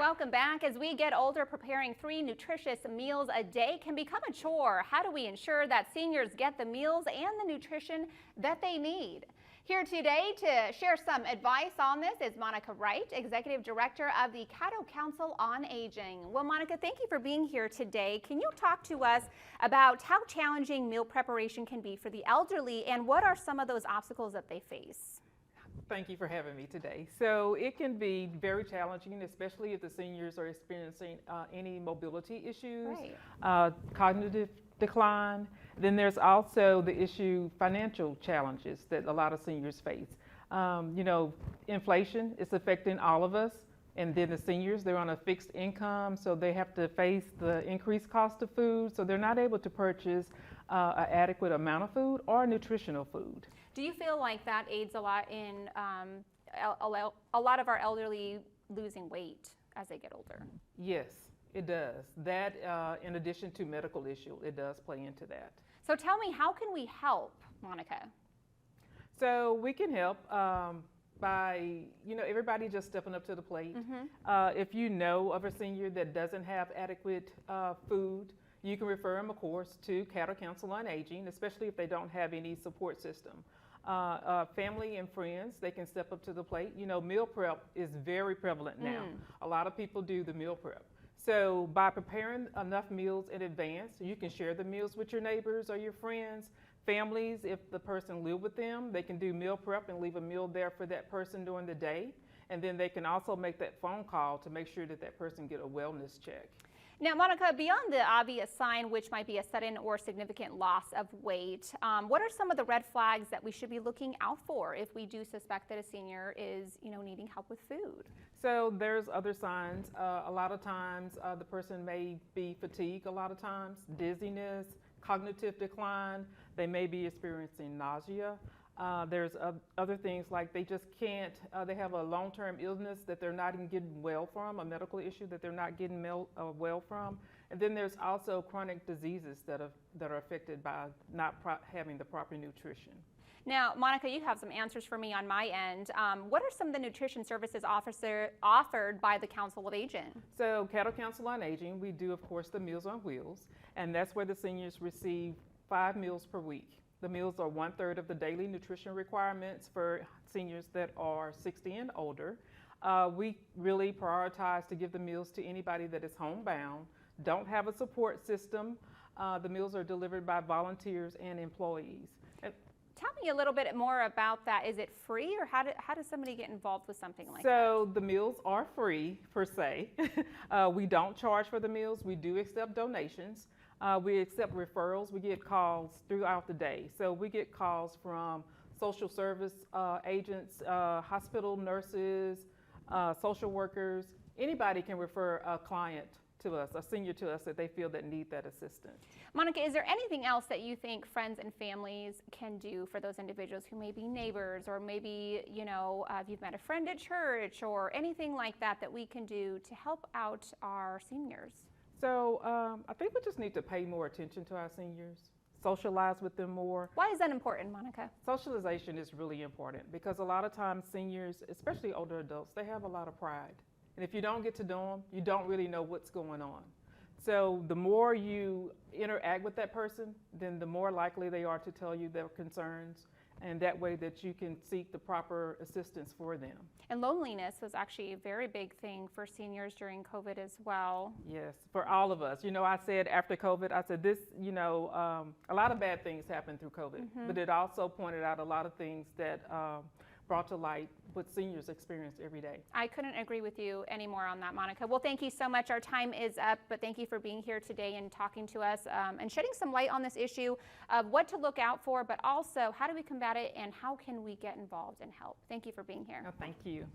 Welcome back. As we get older, preparing 3 nutritious meals a day can become a chore. How do we ensure that seniors get the meals and the nutrition that they need? Here today to share some advice on this is Monica Wright, Executive Director of the Caddo Council on Aging. Well, Monica, thank you for being here today. Can you talk to us about how challenging meal preparation can be for the elderly and what are some of those obstacles that they face? Thank you for having me today. So it can be very challenging, especially if the seniors are experiencing any mobility issues, cognitive decline. Then there's also the issue financial challenges that a lot of seniors face. Inflation is affecting all of us. And then the seniors, they're on a fixed income, so they have to face the increased cost of food, so they're not able to purchase an adequate amount of food or nutritional food. Do you feel like that aids a lot in a lot of our elderly losing weight as they get older? Yes, it does. That, in addition to medical issue, it does play into that. So tell me, how can we help, Monica? So we can help by, everybody just stepping up to the plate. If you know of a senior that doesn't have adequate food, you can refer them, of course, to Caddo Council on Aging, especially if they don't have any support system. Family and friends, they can step up to the plate. Meal prep is very prevalent now. A lot of people do the meal prep. So by preparing enough meals in advance, you can share the meals with your neighbors or your friends. Families, if the person live with them, they can do meal prep and leave a meal there for that person during the day. And then they can also make that phone call to make sure that that person get a wellness check. Now, Monica, beyond the obvious sign, which might be a sudden or significant loss of weight, what are some of the red flags that we should be looking out for if we do suspect that a senior is, needing help with food? So there's other signs. A lot of times the person may be fatigued, a lot of times, dizziness, cognitive decline. They may be experiencing nausea. There's other things like they just can't, they have a long-term illness that they're not even getting well from, a medical issue that they're not getting well from. And then there's also chronic diseases that are affected by not having the proper nutrition. Now, Monica, you have some answers for me on my end. What are some of the nutrition services offered by the Council of Aging? So Caddo Council on Aging, we do, of course, the Meals on Wheels, and that's where the seniors receive 5 meals per week. The meals are 1/3 of the daily nutrition requirements for seniors that are 60 and older. We really prioritize to give the meals to anybody that is homebound, don't have a support system. The meals are delivered by volunteers and employees. Tell me a little bit more about that. Is it free, or how does somebody get involved with something like that? So the meals are free, per se. We don't charge for the meals. We do accept donations. We accept referrals. We get calls throughout the day. So we get calls from social service agents, hospital nurses, social workers. Anybody can refer a client to us, a senior to us, that they feel that need that assistance. Monica, is there anything else that you think friends and families can do for those individuals who may be neighbors, or maybe, if you've met a friend at church or anything like that that we can do to help out our seniors? So I think we just need to pay more attention to our seniors, socialize with them more. Why is that important, Monica? Socialization is really important because a lot of times seniors, especially older adults, they have a lot of pride. And if you don't get to know them, you don't really know what's going on. So the more you interact with that person, then the more likely they are to tell you their concerns, and that way that you can seek the proper assistance for them. And loneliness was actually a very big thing for seniors during COVID as well. Yes, for all of us. I said after COVID, I said this, a lot of bad things happened through COVID, but it also pointed out a lot of things that brought to light what seniors experience every day. I couldn't agree with you anymore on that, Monica. Well, thank you so much. Our time is up, but thank you for being here today and talking to us and shedding some light on this issue of what to look out for, but also how do we combat it and how can we get involved and help. Thank you for being here. Oh, thank you.